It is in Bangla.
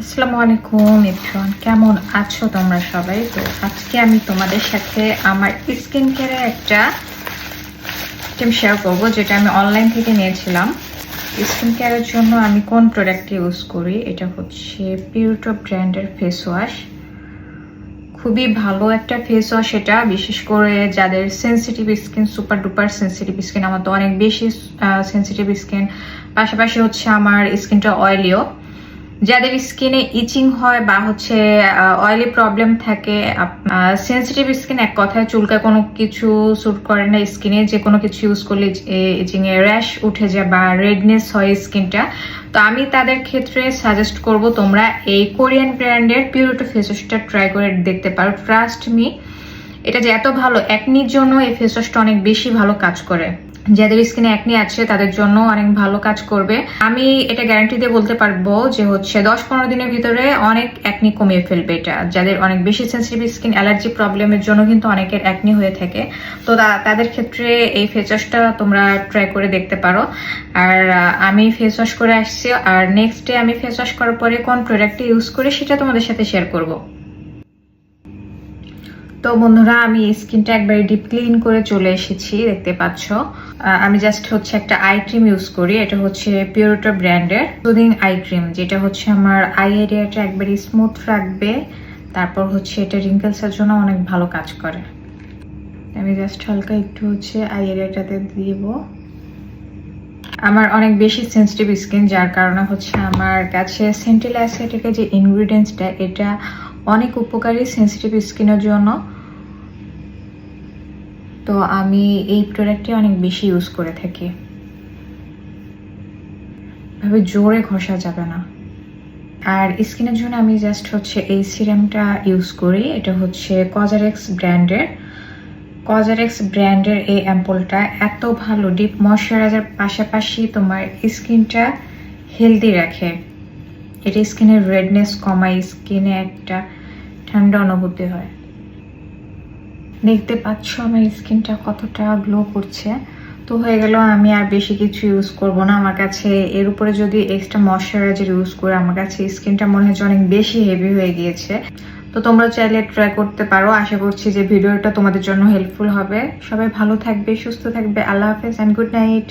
আসসালামু আলাইকুম এভরিওয়ান, কেমন আছো তোমরা সবাই? তো আজকে আমি তোমাদের সাথে আমার স্কিন কেয়ারের একটা টিপ শেয়ার করবো, যেটা আমি অনলাইন থেকে নিয়েছিলাম। স্কিন কেয়ারের জন্য আমি কোন প্রোডাক্ট ইউজ করি, এটা হচ্ছে পিউরো ব্র্যান্ডের ফেস ওয়াশ। খুবই ভালো একটা ফেস ওয়াশ এটা, বিশেষ করে যাদের sensitive skin, super duper sensitive skin. আমার তো অনেক বেশি সেন্সিটিভ স্কিন, পাশাপাশি হচ্ছে আমার স্কিনটা অয়েলিও। যাদের স্কিনে ইচিং হয় বা হচ্ছে অয়েলি প্রবলেম থাকে, সেন্সিটিভ স্কিন, এক কথায় চুলকা কোনো কিছু স্যুট করে না স্কিনে, যে কোনো কিছু ইউজ করলে ইচিং এ র্যাশ উঠে যায় বা রেডনেস হয় স্কিনটা। তো আমি তাদের ক্ষেত্রে সাজেস্ট করব তোমরা এই কোরিয়ান ব্র্যান্ডের পিউরো ফেস ওয়াশটা ট্রাই করে দেখতে পারো। ট্রাস্ট মি, এটা যে এত ভালো, একনির জন্য এই ফেস ওয়াশটা অনেক বেশি ভালো কাজ করে। যাদের স্কিনে একনি আছে তাদের জন্য অনেক ভালো কাজ করবে। আমি এটা গ্যারান্টি দিয়ে বলতে পারবো যে হচ্ছে 10-15 দিনের ভিতরে অনেক একনি কমিয়ে ফেলবে এটা। যাদের অনেক বেশি সেন্সিটিভ স্কিন, অ্যালার্জি প্রবলেমের জন্য কিন্তু অনেকের একনি হয়ে থাকে, তো তাদের ক্ষেত্রে এই ফেস ওয়াশটা তোমরা ট্রাই করে দেখতে পারো। আর আমি ফেস ওয়াশ করে আসছি, আর নেক্সট ডে আমি ফেস ওয়াশ করার পরে কোন প্রোডাক্টটা ইউজ করি সেটা তোমাদের সাথে শেয়ার করবো। তো বন্ধুরা, আমি স্কিনটা একবারে ডিপ ক্লিন করে চলে এসেছি, দেখতে পাচ্ছ। আমি জাস্ট হচ্ছে একটা আই ক্রিম ইউজ করি, এটা হচ্ছে পিউরো ব্র্যান্ডের সুদিং আই ক্রিম, যেটা হচ্ছে আমার আই এরিয়াটা একবারে স্মুথ রাখবে। তারপর হচ্ছে এটা রিঙ্কেলসের জন্য অনেক ভালো কাজ করে। আমি জাস্ট হালকা একটু হচ্ছে আই এরিয়াটাতে দিব। আমার অনেক বেশি সেন্সিটিভ স্কিন, যার কারণে হচ্ছে আমার কাছে সেন্টিল অ্যাসিটিকের যে ইনগ্রিডিয়েন্টসটা, এটা অনেক উপকারী সেন্সিটিভ স্কিনের জন্য। তো আমি এই প্রোডাক্টটি অনেক বেশি ইউজ করে থাকি। ভাবে জোরে ঘষা যাবে না। আর স্কিনের জন্য আমি জাস্ট হচ্ছে এই সিরামটা ইউজ করি, এটা হচ্ছে কজারেক্স ব্র্যান্ডের এই অ্যাম্পলটা এত ভালো, ডিপ ময়শ্চারাইজার পাশাপাশি তোমার স্কিনটা হেলদি রাখে। এটা স্কিনের রেডনেস কমায়, স্কিনে একটা ঠান্ডা অনুভূতি হয়। দেখতে পাচ্ছ আমার স্কিনটা কতটা গ্লো করছে। তো হয়ে গেল, আমি আর বেশি কিছু ইউজ করব না। আমার কাছে এর উপরে যদি এক্সট্রা ময়শ্চারাইজার ইউজ করে, আমার কাছে স্কিনটা মনে হচ্ছে অনেক বেশি হেভি হয়ে গিয়েছে। তো তোমরা চাইলে ট্রাই করতে পারো। আশা করছি যে ভিডিওটা তোমাদের জন্য হেল্পফুল হবে। সবাই ভালো থাকবে, সুস্থ থাকবে। আল্লাহ হাফেজ এন্ড গুড নাইট।